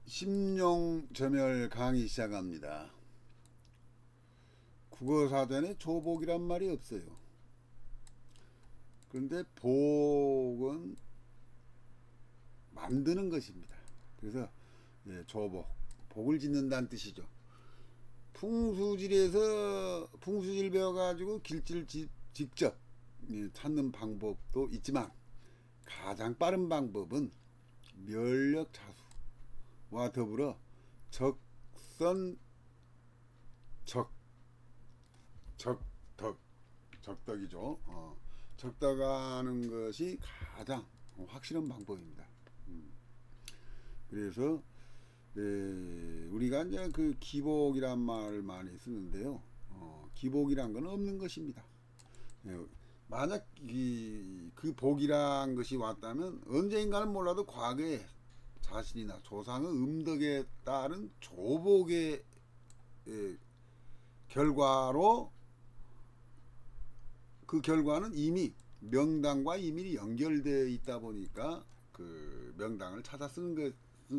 심용저멸 강의 시작합니다. 국어사전에 조복이란 말이 없어요. 그런데 복은 만드는 것입니다. 그래서 조복, 복을 짓는다는 뜻이죠. 풍수지리에서 풍수지를 배워가지고 길지를 직접 찾는 방법도 있지만 가장 빠른 방법은 멸력자수와 더불어 적선 적덕이죠. 적덕하는 것이 가장 확실한 방법입니다. 그래서 우리가 이제 그 기복이란 말을 많이 쓰는데요. 기복이란 건 없는 것입니다. 만약 그 복이란 것이 왔다면 언제인가는 몰라도 과거에 자신이나 조상의 음덕에 따른 조복의 결과로 그 결과는 이미 명당과 이미 연결되어 있다 보니까 그 명당을 찾아 쓴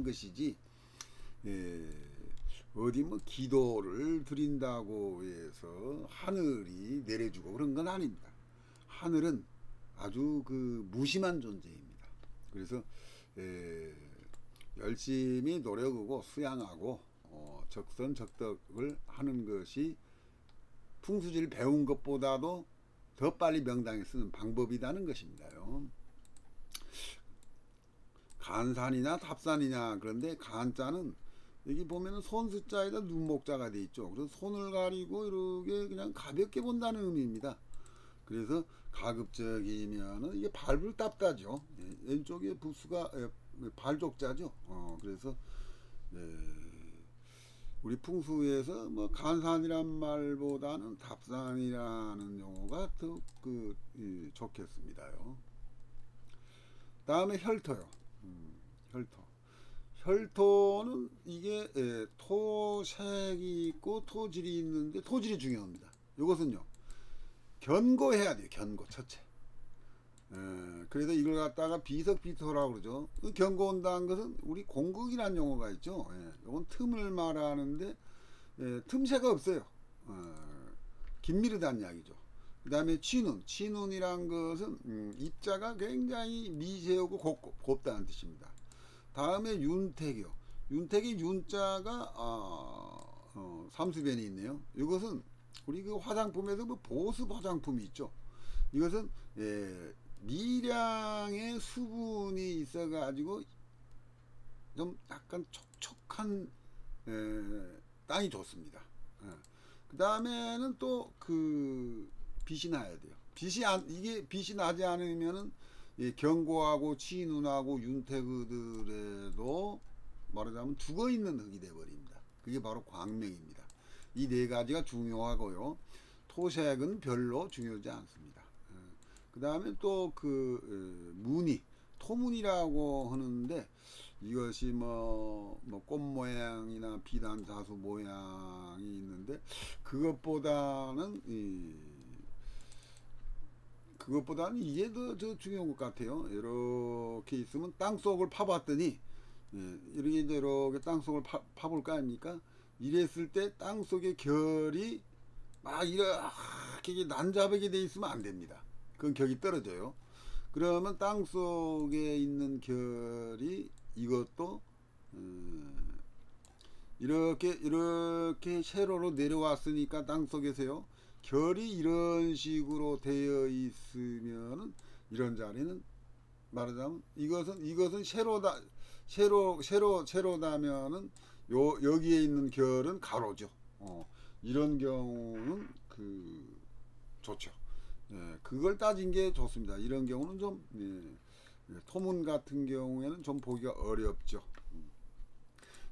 것이지, 어디 뭐 기도를 드린다고 해서 하늘이 내려주고 그런 건 아닙니다. 하늘은 아주 그 무심한 존재입니다. 그래서 열심히 노력하고 수양하고 적선적덕을 하는 것이 풍수지를 배운 것보다도 더 빨리 명당에 쓰는 방법이라는 것입니다요. 간산이나 답산이냐, 그런데 간자는 여기 보면은 손수자에다 눈목자가 돼 있죠. 그래서 손을 가리고 이렇게 그냥 가볍게 본다는 의미입니다. 그래서 가급적이면은 이게 발불답다죠. 왼쪽에 부수가 발족자죠. 그래서 우리 풍수에서 뭐 간산이란 말보다는 답산이라는 용어가 더 좋겠습니다요. 다음에 혈토요. 혈토는 이게 토색이 있고 토질이 있는데 토질이 중요합니다. 이것은요, 견고해야 돼요. 견고 첫째. 그래서 이걸 갖다가 비석비토라고 그러죠. 견고한다는 것은 우리 공극이라는 용어가 있죠. 이건 틈을 말하는데 틈새가 없어요. 긴미르다는 이야기죠. 그 다음에 치눈이란 것은 입자가 굉장히 미세하고 곱다는 뜻입니다. 다음에 윤택이요. 윤택이 윤자가 삼수변이 있네요. 이것은 우리 그 화장품에서 뭐 보습 화장품이 있죠. 이것은 미량의 수분이 있어 가지고 좀 약간 촉촉한 땅이 좋습니다. 그 다음에는 또 그 빛이 나야 돼요. 이게 빛이 나지 않으면은 경고하고 치눈하고 윤태그들에도 말하자면 죽어 있는 흙이 돼 버립니다. 그게 바로 광명입니다. 이 네 가지가 중요하고요. 토색은 별로 중요하지 않습니다. 그 다음에 또 그 무늬, 토무늬라고 하는데 이것이 뭐 꽃 모양이나 비단 자수 모양이 있는데 그것보다는 이게 더 중요한 것 같아요. 이렇게 있으면 땅속을 파봤더니 이렇게 땅속을 파볼 거 아닙니까? 이랬을 때 땅속의 결이 막 이렇게 난잡하게 돼 있으면 안 됩니다. 그건 격이 떨어져요. 그러면 땅 속에 있는 결이 이것도 이렇게 세로로 내려왔으니까 땅 속에서요, 결이 이런 식으로 되어 있으면은 이런 자리는 말하자면 이것은 세로다면은 여기에 있는 결은 가로죠. 이런 경우는 좋죠. 그걸 따진 게 좋습니다. 이런 경우는 좀 토문 같은 경우에는 좀 보기가 어렵죠.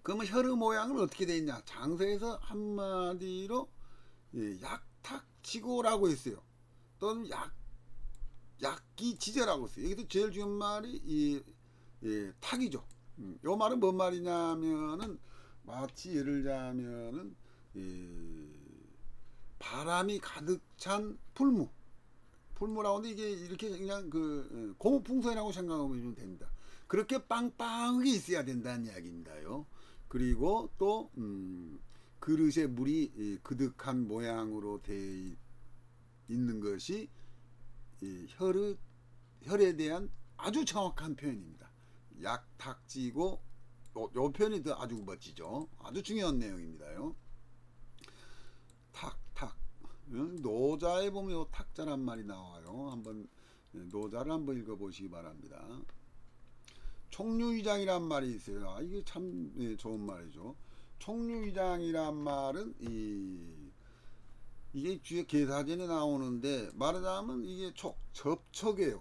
그러면 혈의 모양은 어떻게 되어 있냐? 장서에서 한마디로 약탁지고라고 했어요. 또는 약기지저라고 했어요. 여기서 제일 중요한 말이 탁이죠. 요 말은 뭔 말이냐면은 마치 예를 들자면은 바람이 가득 찬 풀무라고 하는데 이게 이렇게 그냥 고무풍선이라고 생각하면 됩니다. 그렇게 빵빵하게 있어야 된다는 이야기입니다요. 그리고 또 그릇에 물이 그득한 모양으로 되어 있는 것이 혈에 대한 아주 정확한 표현입니다. 약탁지고 요 표현이 더 아주 멋지죠. 아주 중요한 내용입니다요. 탁탁. 노자에 보면 요 탁자란 말이 나와요. 한번 노자를 한번 읽어보시기 바랍니다. 총류위장이란 말이 있어요. 이게 참 좋은 말이죠. 총류위장이란 말은 이게 뒤에 계사전에 나오는데 말하자면 이게 접촉이에요.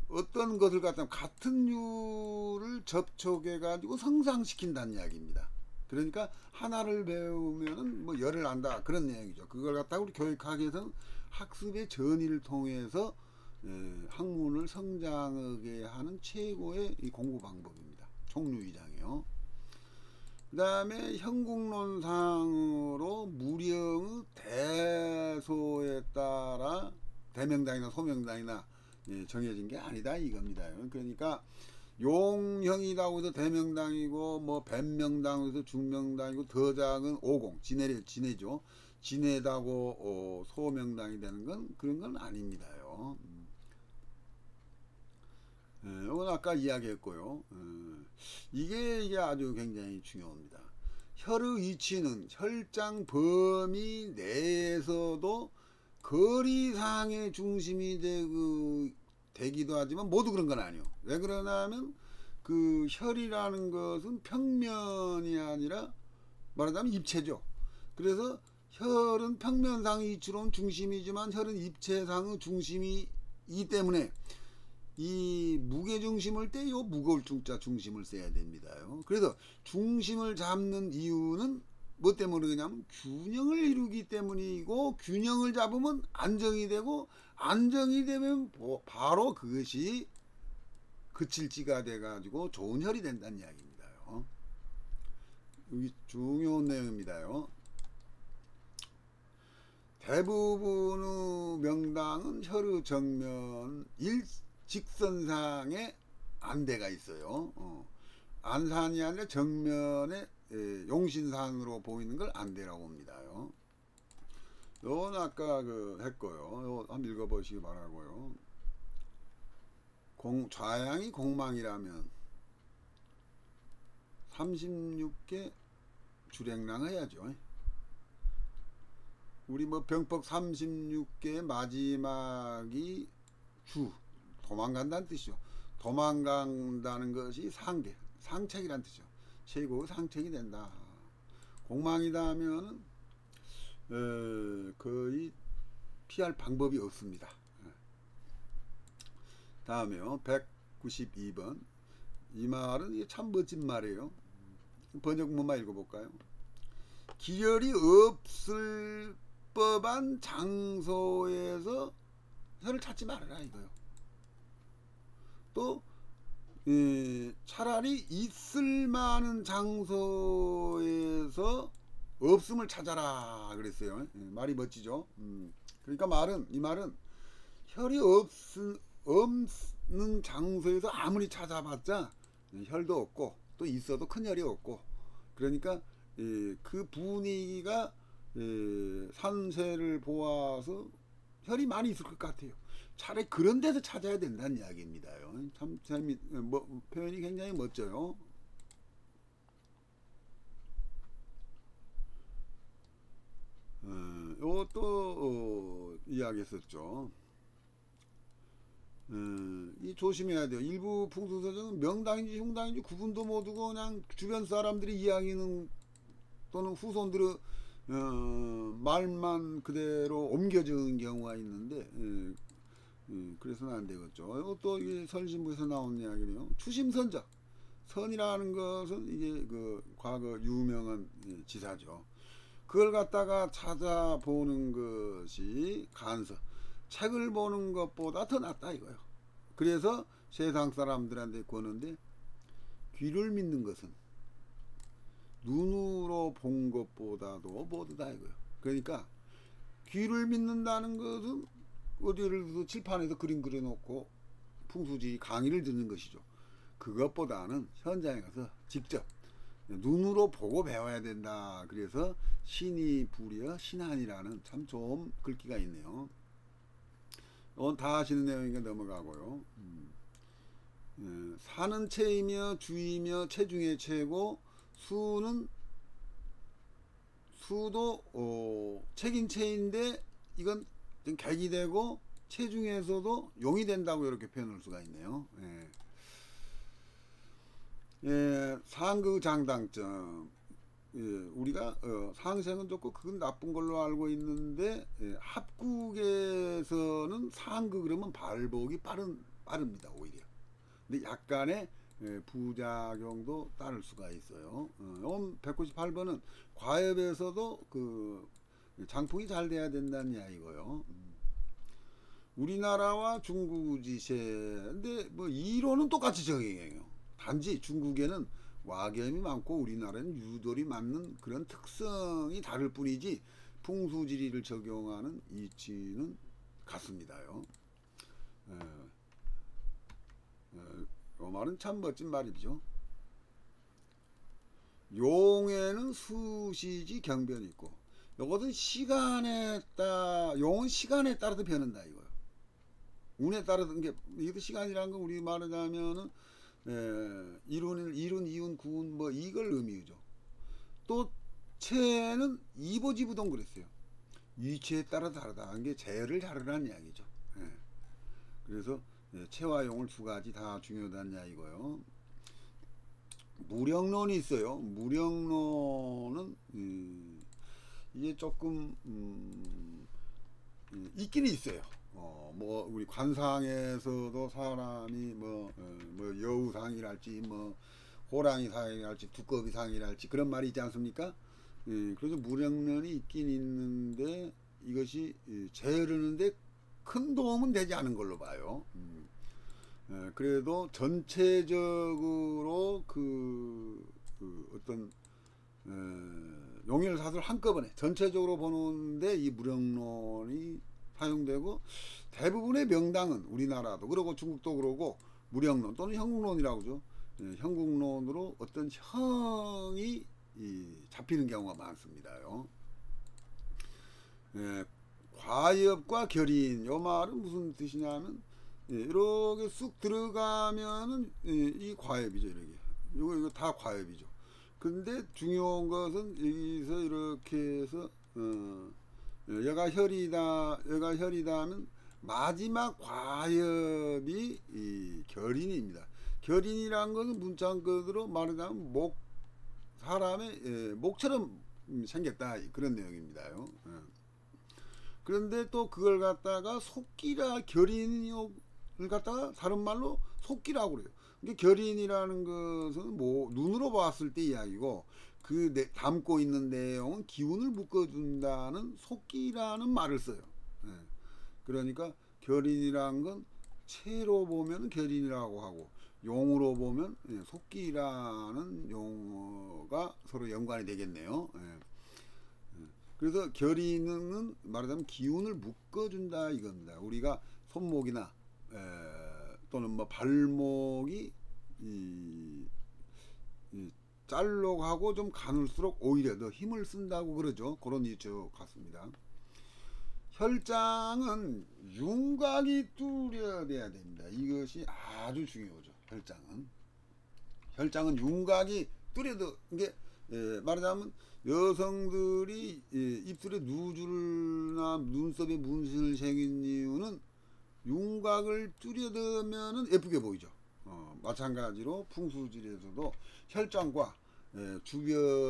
어떤 것을 갖다 같은 류를 접촉해 가지고 성장시킨다는 이야기입니다. 그러니까 하나를 배우면은 뭐 열을 안다 그런 내용이죠. 그걸 갖다가 우리 교육학에서는 학습의 전이를 통해서 학문을 성장하게 하는 최고의 이 공부 방법입니다. 총류위장이요. 그 다음에 형국론상으로 무령의 대소에 따라 대명당이나 소명당이나 정해진 게 아니다 이겁니다. 그러니까 용형이라고 해서 대명당이고 뭐 뱀명당으로 해서 중명당이고 더 작은 오공 진해죠. 진해다고 소명당이 되는 건 그런 건 아닙니다요. 이건 아까 이야기했고요. 이게 아주 굉장히 중요합니다. 혈의 위치는 혈장 범위 내에서도 거리상의 중심이 되기도 하지만 모두 그런 건 아니에요. 왜 그러냐면 그 혈이라는 것은 평면이 아니라 말하자면 입체죠. 그래서 혈은 평면상의 위치로는 중심이지만 혈은 입체상의 중심이기 때문에 이 무게중심을 때 요 무거울 중자 중심을 써야 됩니다요. 그래서 중심을 잡는 이유는 뭐 때문에 그러냐면 균형을 이루기 때문이고 균형을 잡으면 안정이 되고 안정이 되면 바로 그것이 그칠지가 돼 가지고 좋은 혈이 된다는 이야기입니다요. 여기 중요한 내용입니다요. 대부분의 명당은 혈의 정면 직선상에 안대가 있어요. 안산이 아니라 정면에 용신상으로 보이는 걸 안대라고 합니다요. 요건 아까 했고요. 요 한번 읽어보시기 바라고요. 좌양이 공망이라면 36개 주랭랑 해야죠. 우리 뭐 병법 36개 마지막이 도망간다는 뜻이죠. 도망간다는 것이 상책이란 뜻이죠. 최고의 상책이 된다. 공망이다 하면은 거의 피할 방법이 없습니다. 다음에요. 192번. 이 말은 이게 참 멋진 말이에요. 번역문만 읽어볼까요? 기혈이 없을 법한 장소에서 혈을 찾지 말아라 이거요. 또 차라리 있을 만한 장소에서 없음을 찾아라 그랬어요. 말이 멋지죠. 그러니까 이 말은 혈이 없는 장소에서 아무리 찾아봤자 혈도 없고 또 있어도 큰 혈이 없고 그러니까 그 분위기가 산세를 보아서 혈이 많이 있을 것 같아요. 차라리 그런 데서 찾아야 된다는 이야기입니다요. 참 표현이 굉장히 멋져요. 이것도 이야기했었죠. 이 조심해야 돼요. 일부 풍수서적은 명당인지 흉당인지 구분도 못하고 그냥 주변 사람들이 이야기는 또는 후손들의 말만 그대로 옮겨지는 경우가 있는데 그래서는 안 되겠죠. 또 이게 설신부에서 나온 이야기네요. 추심선적 선이라는 것은 이게 그 과거 유명한 지사죠. 그걸 갖다가 찾아보는 것이 간서 책을 보는 것보다 더 낫다 이거예요. 그래서 세상 사람들한테 권하는데 귀를 믿는 것은 눈으로 본 것보다도 못하다 이거예요. 그러니까 귀를 믿는다는 것은 어디를 들어서 칠판에서 그림 그려놓고 풍수지 강의를 듣는 것이죠. 그것보다는 현장에 가서 직접 눈으로 보고 배워야 된다. 그래서 신이 부려 신한이라는 참 좋은 글귀가 있네요. 이건 다 아시는 내용이니까 넘어가고요. 사는 체이며 주이며 체중의 체고 수도 책인 체인데 이건 객이 되고 체중에서도 용이 된다고 이렇게 표현할 수가 있네요. 상극 장단점. 우리가 상생은 좋고 그건 나쁜 걸로 알고 있는데 합국에서는 상극 그러면 발복이 빠릅니다 오히려. 근데 약간의 부작용도 따를 수가 있어요. 198번은 과엽에서도 그 장풍이 잘 돼야 된다는 이야기고요. 우리나라와 중국지세 근데 뭐 이론은 똑같이 적용해요. 단지 중국에는 와겸이 많고 우리나라는 유돌이 많은 그런 특성이 다를 뿐이지 풍수지리를 적용하는 이치는 같습니다요. 이 말은 참 멋진 말이죠. 용에는 수시지 경변이 있고 이것은 용은 시간에 따라서 변한다 이거요. 운에 따라서 이게 시간이라는 건 우리 말하자면은 일운, 이운, 구운 뭐 이걸 의미죠. 또 체는 이보지부동 그랬어요. 위치에 따라 다르다. 이게 재를 다르라는 이야기죠. 그래서 체와 용을 두 가지 다 중요하다는 이야기고요. 무령론이 있어요. 무령론은 이게 조금 있기는 있어요. 뭐 우리 관상에서도 사람이 뭐 여우상이랄지 뭐 호랑이상이랄지 두꺼비상이랄지 그런 말이 있지 않습니까? 그래서 무령론이 있긴 있는데 이것이 재르는데 큰 도움은 되지 않은 걸로 봐요. 그래도 전체적으로 어떤 용일사설 한꺼번에 전체적으로 보는데 이 무령론이 사용되고 대부분의 명당은 우리나라도 그러고 중국도 그러고 무령론 또는 형국론이라고 하죠. 형국론으로 어떤 형이 잡히는 경우가 많습니다요. 과엽과 결인 요 말은 무슨 뜻이냐면 이렇게 쑥 들어가면은 이 과엽이죠. 이렇게 이거 다 과엽이죠. 근데 중요한 것은 여기서 이렇게 해서 여가 혈이다 하면 마지막 과엽이 이 결인입니다. 결인이란 것은 문자그대로 말하자면 사람의 목처럼 생겼다 그런 내용입니다요. 그런데 또 그걸 갖다가 속기라 결인을 갖다가 다른 말로 속기라고 그래요. 이게 결인이라는 것은 뭐 눈으로 봤을 때 이야기고 그 담고 있는 내용은 기운을 묶어준다는 속기라는 말을 써요. 그러니까 결인이란 건 체로 보면 결인이라고 하고 용으로 보면 속기라는 용어가 서로 연관이 되겠네요. 그래서 결인은 말하자면 기운을 묶어준다 이겁니다. 우리가 손목이나 또는 뭐 발목이 짤록하고 좀 가눌수록 오히려 더 힘을 쓴다고 그러죠. 그런 이유 같습니다. 혈장은 윤곽이 뚜렷해야 됩니다. 이것이 아주 중요하죠. 혈장은 윤곽이 뚜렷해. 이게 말하자면 여성들이 입술에 누주나 눈썹에 문신을 새긴 이유는 윤곽을 뚜렷하면 예쁘게 보이죠. 마찬가지로 풍수지리에서도 혈장과 주변의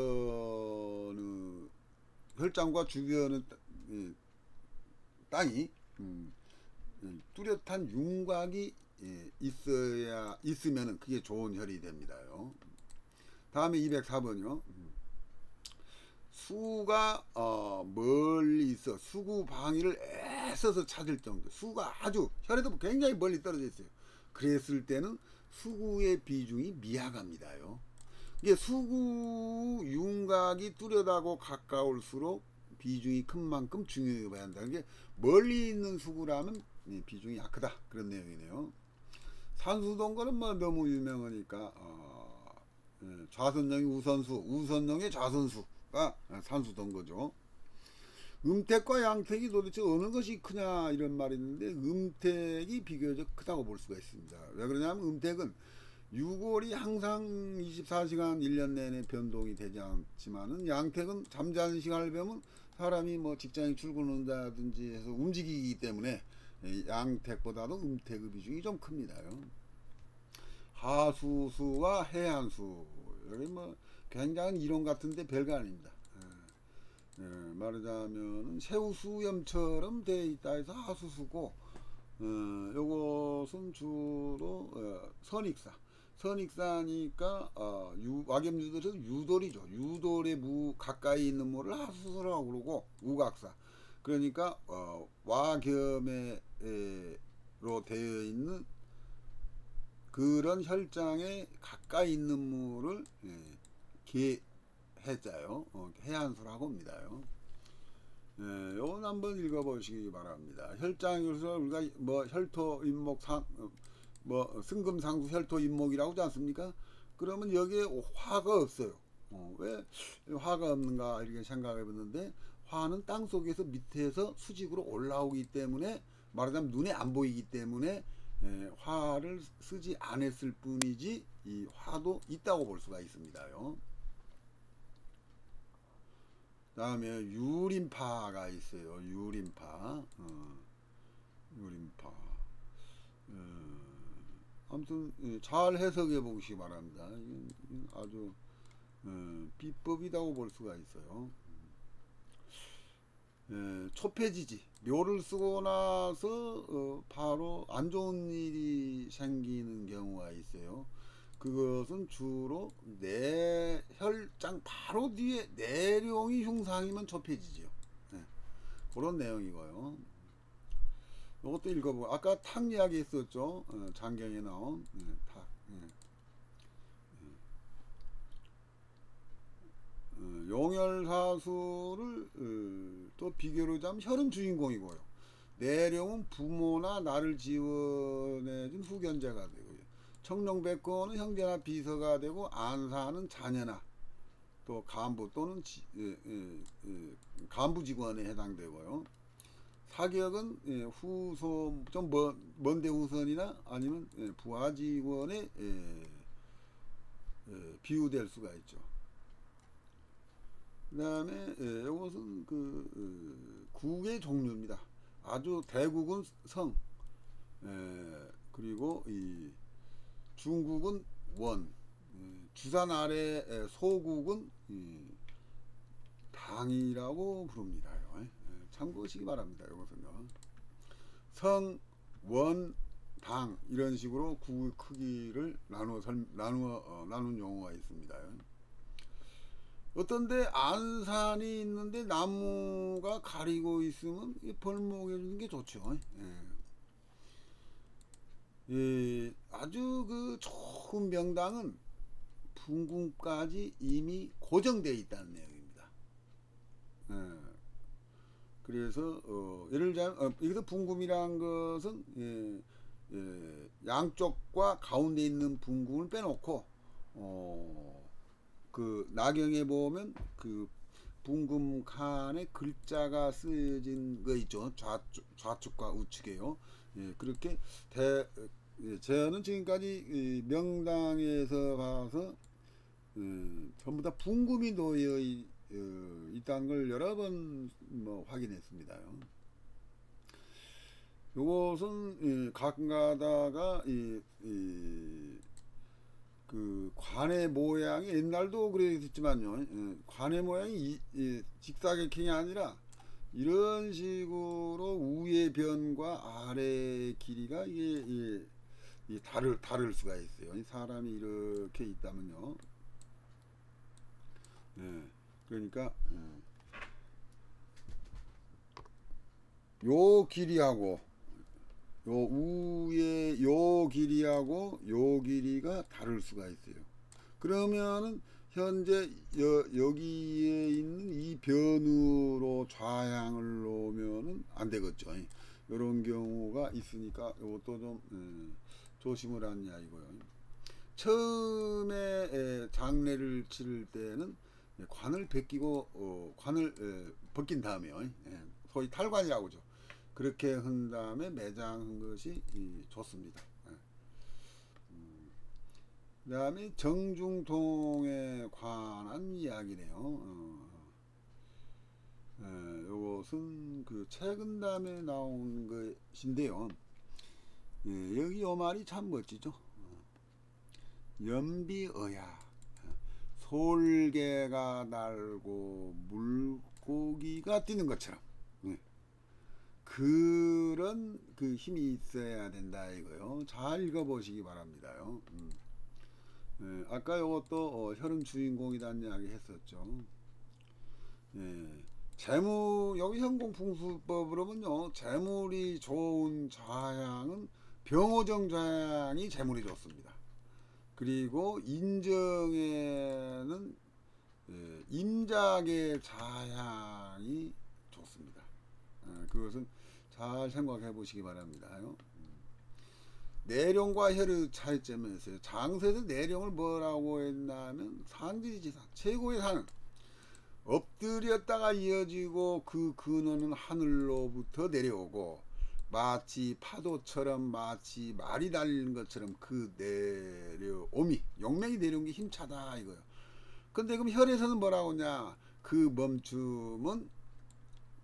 땅이 뚜렷한 윤곽이 있으면은 그게 좋은 혈이 됩니다요. 다음에 204번이요. 수가 멀리 있어 수구 방위를 애써서 찾을 정도 수가 아주 혈에도 굉장히 멀리 떨어져 있어요. 그랬을 때는 수구의 비중이 미약합니다요. 이게 수구 윤곽이 뚜렷하고 가까울수록 비중이 큰 만큼 중요해 봐야 한다. 이게 멀리 있는 수구라면 비중이 약하다 그런 내용이네요. 산수동거는 뭐 너무 유명하니까 좌선령이 우선수, 우선령의 좌선수가 산수던 거죠. 음택과 양택이 도대체 어느 것이 크냐 이런 말이 있는데 음택이 비교적 크다고 볼 수가 있습니다. 왜 그러냐면 음택은 유골이 항상 24시간 1년 내내 변동이 되지 않지만은 양택은 잠자는 시간을 배우면 사람이 뭐 직장에 출근한다든지 해서 움직이기 때문에 양택보다도 음택의 비중이 좀 큽니다요. 하수수와 해안수 여기 뭐 굉장한 이론 같은데 별거 아닙니다. 말하자면 새우수염처럼 되어 있다 해서 하수수고 요것은 주로 선익사 선익사니까 와겸유돌에서 유돌이죠. 유돌의 무 가까이 있는 무를 하수수라고 그러고 우각사 그러니까 와겸으로 되어 있는 그런 혈장에 가까이 있는 무를 해자요. 해안수라고 합니다요. 요건 한번 읽어보시기 바랍니다. 혈장에서 우리가 뭐 혈토 인목 뭐 승금상수 혈토 인목이라고 하지 않습니까? 그러면 여기에 화가 없어요. 왜 화가 없는가 이렇게 생각해 봤는데 화는 땅 속에서 밑에서 수직으로 올라오기 때문에 말하자면 눈에 안 보이기 때문에 화를 쓰지 않았을 뿐이지 이 화도 있다고 볼 수가 있습니다요. 다음에 유림파가 있어요. 유림파. 유림파. 아무튼 잘 해석해 보시기 바랍니다. 아주 비법이라고 볼 수가 있어요. 초패지지 묘를 쓰고 나서 바로 안 좋은 일이 생기는 경우가 있어요. 그것은 주로 혈장 바로 뒤에 내룡이 흉상이면 초패지죠. 그런 내용이고요. 이것도 읽어보고 아까 탁 이야기 했었죠. 장경에 나온 탁. 용혈사수를 또 비교로 자면 혈은 주인공이고요. 내룡은 부모나 나를 지원해준 후견자가 되고요. 청룡백호는 형제나 비서가 되고 안사는 자녀나 또 간부 또는 간부 직원에 해당되고요. 사격은 후소 좀 먼데 후선이나 아니면 부하 직원에 비유될 수가 있죠. 그 다음에 이것은 국의 종류입니다. 아주 대국은 성, 그리고 이 중국은 원, 주산 아래 소국은 당이라고 부릅니다. 참고하시기 바랍니다. 이것은요. 성, 원, 당 이런 식으로 국의 크기를 나눈 용어가 있습니다. 어떤데 안산이 있는데 나무가 가리고 있으면 벌목해 주는 게 좋죠. 아주 좋은 명당은 분궁까지 이미 고정되어 있다는 내용입니다. 그래서 예를 들자면 여기서 분궁이란 것은 양쪽과 가운데 있는 분궁을 빼놓고 그 나경에 보면 그 분금 칸에 글자가 쓰여진 거 있죠. 좌측과 우측에요. 그렇게 저는 지금까지 명당에서 봐서 전부 다 분금이 놓여 있다는 걸 여러 번 확인했습니다. 요것은 가끔가다가 그 관의 모양이 옛날도 그랬지만요. 관의 모양이 직사각형이 아니라 이런 식으로 위의 변과 아래의 길이가 이게 다를 수가 있어요. 사람이 이렇게 있다면요. 그러니까 요 길이하고 요 위에 요 길이하고 요 길이가 다를 수가 있어요. 그러면은 현재 여기에 있는 이 변으로 좌향을 놓으면은 안 되겠죠. 이런 경우가 있으니까 이것도 좀 조심을 하는 이야기고요. 처음에 장례를 치를 때는 관을 벗기고 관을 벗긴 다음에 소위 탈관이라고 하죠. 그렇게 한 다음에 매장한 것이 좋습니다. 그 다음에 정중동에 관한 이야기네요. 요것은 그 최근 담에 나온 것인데요. 여기 요 말이 참 멋지죠. 연비어야 솔개가 날고 물고기가 뛰는 것처럼 그런 그 힘이 있어야 된다 이거요. 잘 읽어보시기 바랍니다요. 아까 요것도 혈은 주인공이라는 이야기 했었죠. 여기 현공풍수법으로는요, 재물이 좋은 자양은 병오정 자양이 재물이 좋습니다. 그리고 인정에는 임작의 자양이 좋습니다. 그것은 잘 생각해 보시기 바랍니다요. 내룡과 혈의 차이점이 있어요. 장세에서 내룡을 뭐라고 했냐면 상지지사, 최고의 산은 엎드렸다가 이어지고 그 근원은 하늘로부터 내려오고 마치 파도처럼 마치 말이 달리는 것처럼 그 내려옴이 용맹이 내려온 게 힘차다 이거요. 근데 그럼 혈에서는 뭐라고 하냐, 그 멈춤은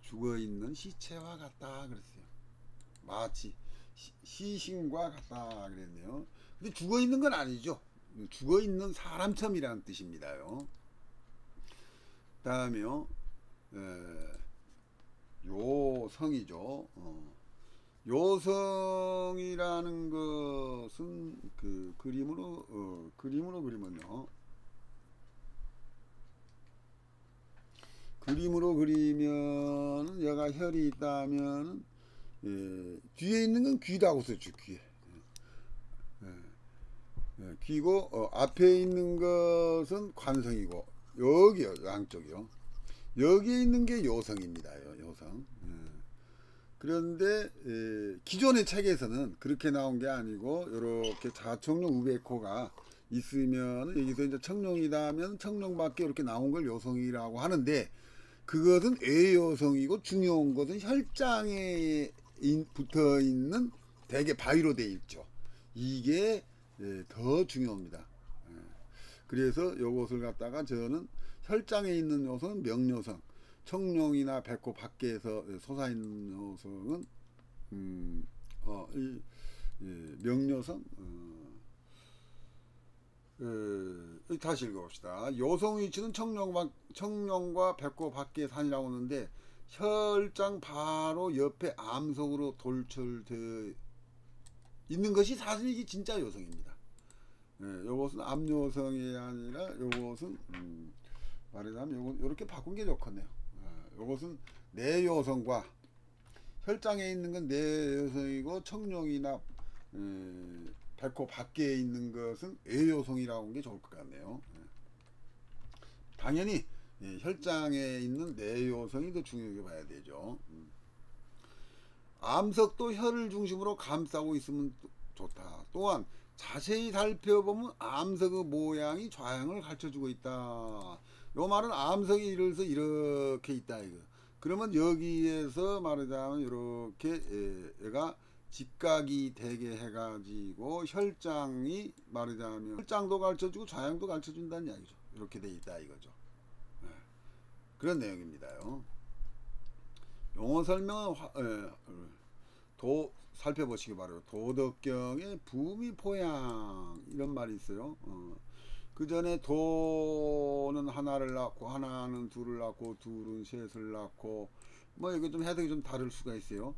죽어있는 시체와 같다 그랬어요. 마치 시신과 같다 그랬네요. 근데 죽어있는 건 아니죠. 죽어있는 사람처럼이라는 뜻입니다요. 다음에요, 요성이죠. 요성이라는 것은 그 그림으로 그리면요, 그림으로 그리면 얘가 혈이 있다면 뒤에 있는 건 귀라고 썼죠. 귀에 귀고 앞에 있는 것은 관성이고 여기요, 양쪽이요. 여기에 있는 게 요성입니다. 요성. 그런데 기존의 책에서는 그렇게 나온 게 아니고 이렇게 자청룡 우백호가 있으면 여기서 이제 청룡이다 하면 청룡밖에 이렇게 나온 걸 요성이라고 하는데, 그것은 외요성이고 중요한 것은 혈장에 붙어 있는 대개 바위로 되어 있죠. 이게 더 중요합니다. 그래서 이것을 갖다가 저는 혈장에 있는 요성은 명요성, 청룡이나 백호 밖에서 솟아있는 요성은 명요성. 다시 읽어봅시다. 요성 위치는 청룡과 백호 밖의 산이라고 하는데 혈장 바로 옆에 암석으로 돌출되어 있는 것이 사실 이게 진짜 요성입니다. 요것은 암요성이 아니라 요것은 말하자면 요건 요렇게 바꾼 게 좋겠네요. 요것은 내요성과 혈장에 있는 건 내요성이고 청룡이나 백호 밖에 있는 것은 외요성이라고 하는 게 좋을 것 같네요. 당연히 혈장에 있는 내요성이 더 중요하게 봐야 되죠. 암석도 혈을 중심으로 감싸고 있으면 좋다. 또한 자세히 살펴보면 암석의 모양이 좌향을 가르쳐주고 있다. 요 말은 암석이 이렇게 있다 이거. 그러면 여기에서 말하자면 이렇게 얘가 직각이 되게 해가지고 혈장이 말하자면 혈장도 가르쳐주고 좌향도 가르쳐준다는 이야기죠. 이렇게 돼 있다 이거죠. 그런 내용입니다요. 용어 설명은 살펴보시기 바라요. 도덕경에 부미포양 이런 말이 있어요. 그 전에 도는 하나를 낳고 하나는 둘을 낳고 둘은 셋을 낳고 뭐 이거 좀 해석이 좀 다를 수가 있어요.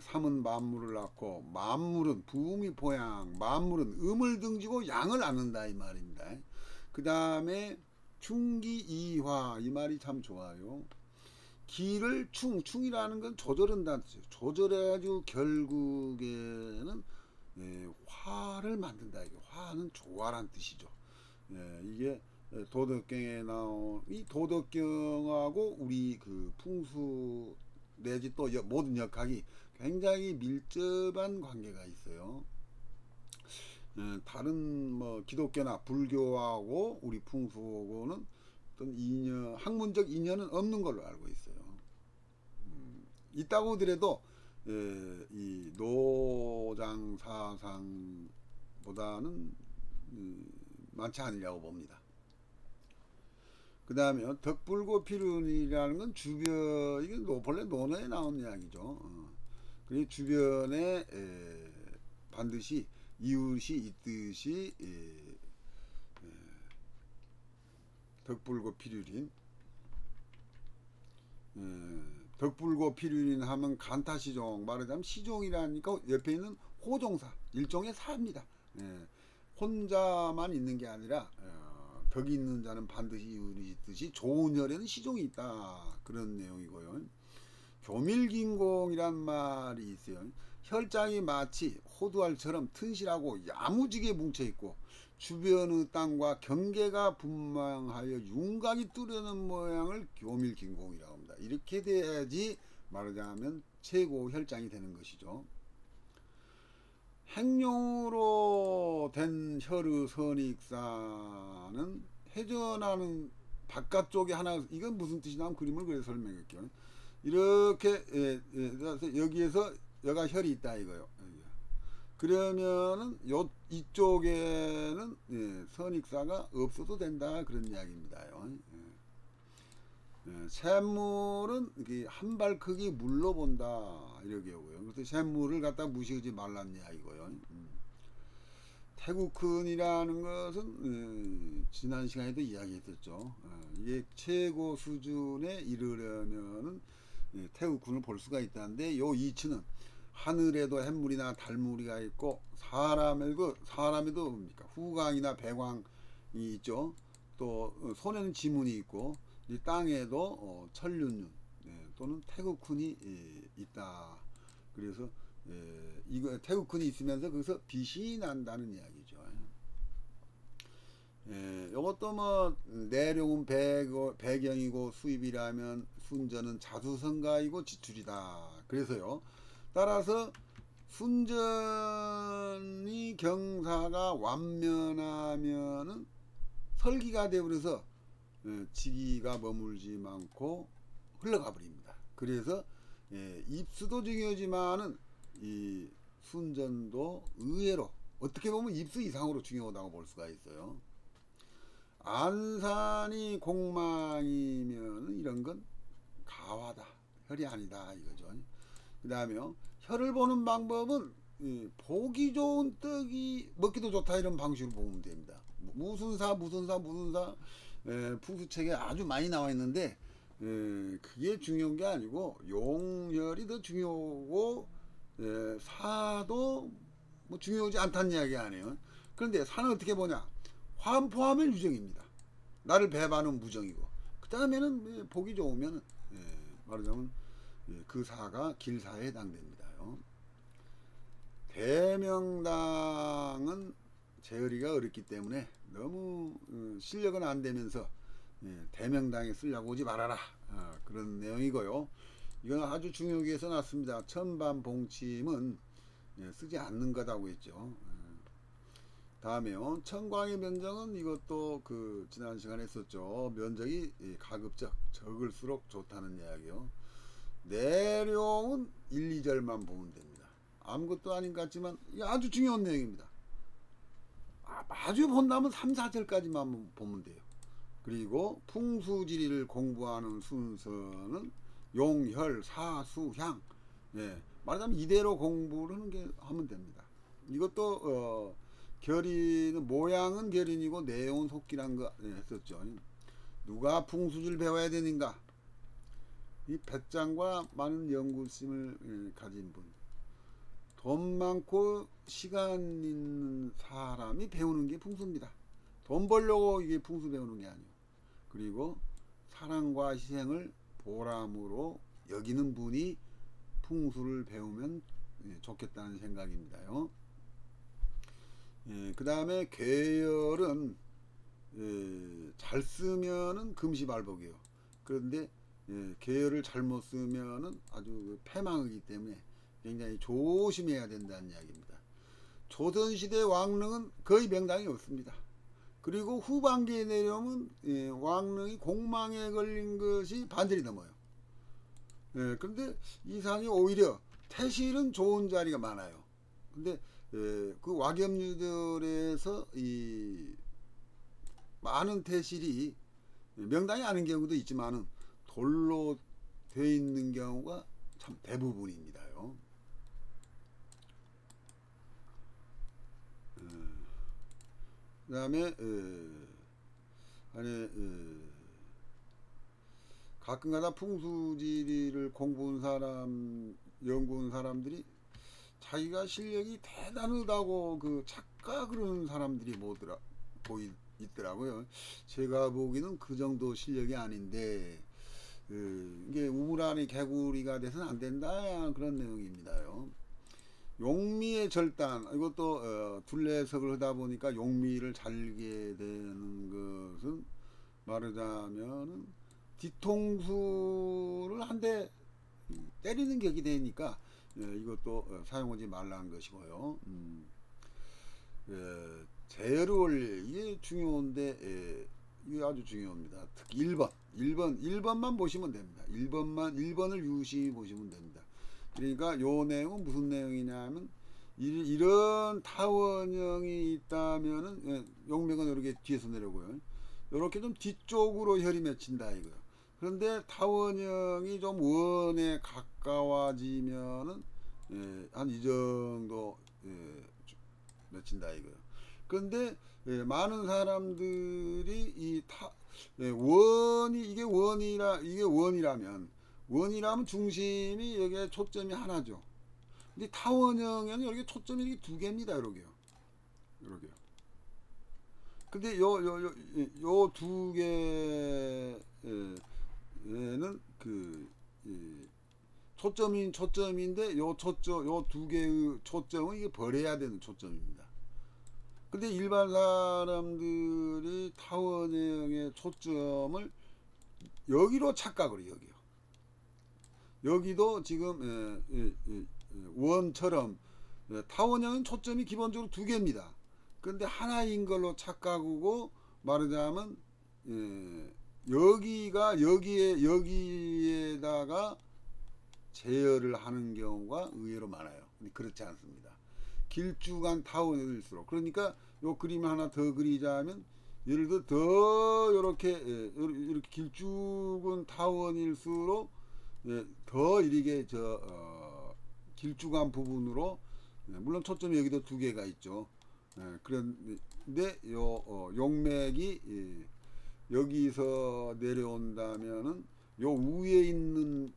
삼은 만물을 낳고 만물은 부미포양, 만물은 음을 등지고 양을 낳는다 이 말입니다. 그 다음에 충기이화 이 말이 참 좋아요. 기를 충이라는 건 조절한다는 뜻이에요. 조절해가지고 결국에는 화를 만든다. 이게 화는 조화란 뜻이죠. 이게 도덕경에 나온 이 도덕경하고 우리 그 풍수 내지 또 모든 역학이 굉장히 밀접한 관계가 있어요. 다른 뭐 기독교나 불교하고 우리 풍수하고는 어떤 인연, 학문적 인연은 없는 걸로 알고 있어요. 있다고 하더라도 이 노장 사상보다는 많지 않으려고 봅니다. 그 다음에 덕불고 필운이라는 건 주변, 이게 본래 논어에 나온 이야기죠. 그리고 주변에 반드시 이웃이 있듯이 덕불고 필율인, 덕불고 필율인 하면 간타시종, 말하자면 시종이라니까 옆에 있는 호종사, 일종의 사입니다. 혼자만 있는 게 아니라 덕이 있는 자는 반드시 이웃이 있듯이 좋은 혈에는 시종이 있다, 그런 내용이고요. 교밀긴공이란 말이 있어요. 혈장이 마치 호두알처럼 튼실하고 야무지게 뭉쳐있고 주변의 땅과 경계가 분명하여 윤곽이 뚜렷한 모양을 교밀긴공이라고 합니다. 이렇게 돼야지 말하자면 최고 혈장이 되는 것이죠. 행룡으로 된 혈의 선익사는 회전하는 바깥쪽에 하나, 이건 무슨 뜻이냐 하면 그림을 그래서 설명할게요. 이렇게 여기에서 여가 혈이 있다 이거요. 그러면은 이쪽에는 선익사가 없어도 된다, 그런 이야기입니다요. 샘물은 한 발 크기 물로 본다 이렇게 오고요. 그래서 샘물을 갖다 무시하지 말란 이야기고요. 태국큰이라는 것은 지난 시간에도 이야기했었죠. 이게 최고 수준에 이르려면은 태국큰을 볼 수가 있다는데, 요 이치는 하늘에도 햇물이나 달무리가 있고 사람에도 뭡니까 후광이나 배광이 있죠. 또 손에는 지문이 있고 이 땅에도 천륜륜 또는 태국큰이 있다. 그래서 이거 태국큰이 있으면서 거기서 빛이 난다는 이야기죠. 이것도 뭐 내룡은 배경이고 수입이라면 순전은 자수성가이고 지출이다. 그래서요, 따라서 순전이 경사가 완면하면은 설기가 되어버려서 지기가 머물지 않고 흘러가 버립니다. 그래서 입수도 중요하지만은 이 순전도 의외로 어떻게 보면 입수 이상으로 중요하다고 볼 수가 있어요. 안산이 공망이면 이런 건 가화다, 혈이 아니다 이거죠. 그 다음에 혈을 보는 방법은 보기 좋은 떡이 먹기도 좋다, 이런 방식으로 보면 됩니다. 무슨사 풍수책에 아주 많이 나와 있는데 그게 중요한 게 아니고 용혈이 더 중요하고 사도 뭐 중요하지 않다는 이야기 아니에요. 그런데 사는 어떻게 보냐, 화포함의 유정입니다. 나를 배반은 무정이고, 그 다음에는 보기 좋으면 말하자면 그 사가 길사에 해당됩니다요. 대명당은 제어리가 어렵기 때문에 너무 실력은 안 되면서 대명당에 쓰려고 오지 말아라, 그런 내용이고요. 이건 아주 중요하게 써놨습니다. 천반봉침은 쓰지 않는 거다고 했죠. 다음에요, 천광의 면적은 이것도 지난 시간에 했었죠. 면적이 가급적 적을수록 좋다는 이야기요. 내룡은 1, 2절만 보면 됩니다. 아무것도 아닌 것 같지만 이게 아주 중요한 내용입니다. 아주 본다면 3, 4절까지만 보면 돼요. 그리고 풍수지리를 공부하는 순서는 용혈, 사수, 향, 말하자면 이대로 공부를 하면 됩니다. 이것도 결의는 모양은 결인이고 내용은 속기란 거 했었죠. 누가 풍수지를 배워야 되는가? 이 배짱과 많은 연구심을 가진 분, 돈 많고 시간 있는 사람이 배우는 게 풍수입니다. 돈 벌려고 이게 풍수 배우는 게 아니에요. 그리고 사랑과 희생을 보람으로 여기는 분이 풍수를 배우면 좋겠다는 생각입니다요. 그 다음에 괴열은 잘 쓰면은 금시발복이에요. 그런데 괴열을 잘못 쓰면은 아주 패망이기 때문에 굉장히 조심해야 된다는 이야기입니다. 조선시대 왕릉은 거의 명당이 없습니다. 그리고 후반기에 내려오면 왕릉이 공망에 걸린 것이 반절이 넘어요. 그런데 이상이 오히려 태실은 좋은 자리가 많아요. 근데 그 와경류들에서 이 많은 태실이 명당이 아닌 경우도 있지만은 돌로 되어 있는 경우가 참 대부분입니다요. 그 다음에 아니 가끔가다 풍수지리를 공부한 사람, 연구한 사람들이 자기가 실력이 대단하다고 그 착각을 하는 사람들이 있더라고요. 제가 보기에는 그 정도 실력이 아닌데 이게 우물 안에 개구리가 돼서는 안 된다 그런 내용입니다요. 용미의 절단, 이것도 둘레석을 하다 보니까 용미를 잘게 되는 것은 말하자면은 뒤통수를 한 대 때리는 격이 되니까 이것도 사용하지 말라는 것이고요. 재열 이게 중요한데 이게 아주 중요합니다. 특히 1번만 보시면 됩니다. 1번을 유심히 보시면 됩니다. 그러니까 요 내용은 무슨 내용이냐면 이런 타원형이 있다면은 용맥은 이렇게 뒤에서 내려오고요. 이렇게 좀 뒤쪽으로 혈이 맺힌다 이거요. 그런데 타원형이 좀 원에 가까워지면은 한 이 정도 맺힌다 이거요. 그런데 많은 사람들이 이게 원이라면 중심이 여기에 초점이 하나죠. 근데 타원형에는 여기 초점이 이렇게 두 개입니다. 이렇게요. 근데 요 두 개는 초점인데 요 두 개의 초점은 이게 버려야 되는 초점입니다. 근데 일반 사람들이 타원형의 초점을 여기로 착각을 해요. 여기도 지금 원처럼 타원형은 초점이 기본적으로 두 개입니다. 그런데 하나인 걸로 착각하고 말하자면 여기에다가 제어를 하는 경우가 의외로 많아요. 근데 그렇지 않습니다. 길쭉한 타원일수록, 그러니까 요 그림 하나 더 그리자면 예를 들어 더 이렇게 길쭉한 타원일수록 더 이렇게 길쭉한 부분으로 물론 초점이 여기도 두 개가 있죠. 그런데 용맥이 여기서 내려온다면은 요 위에 있는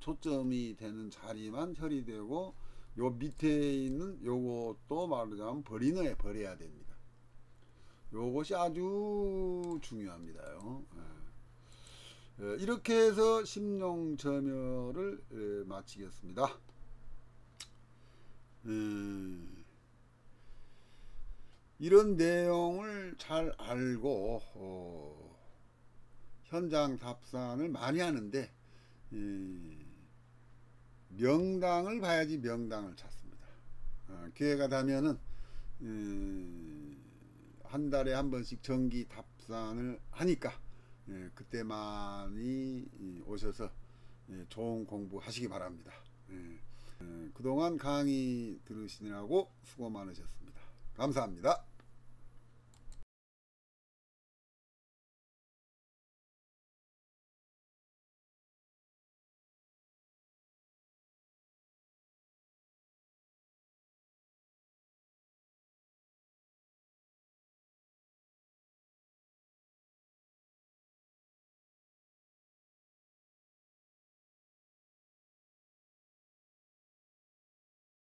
초점이 되는 자리만 혈이 되고 요 밑에 있는 요것도 말하자면 버려야 됩니다. 요것이 아주 중요합니다요. 이렇게 해서 심룡점열을 마치겠습니다. 이런 내용을 잘 알고 현장 답산을 많이 하는데 명당을 봐야지 명당을 찾습니다. 기회가 되면은 한 달에 한 번씩 정기 답산을 하니까 그때 많이 오셔서 좋은 공부 하시기 바랍니다. 그동안 강의 들으시느라고 수고 많으셨습니다. 감사합니다.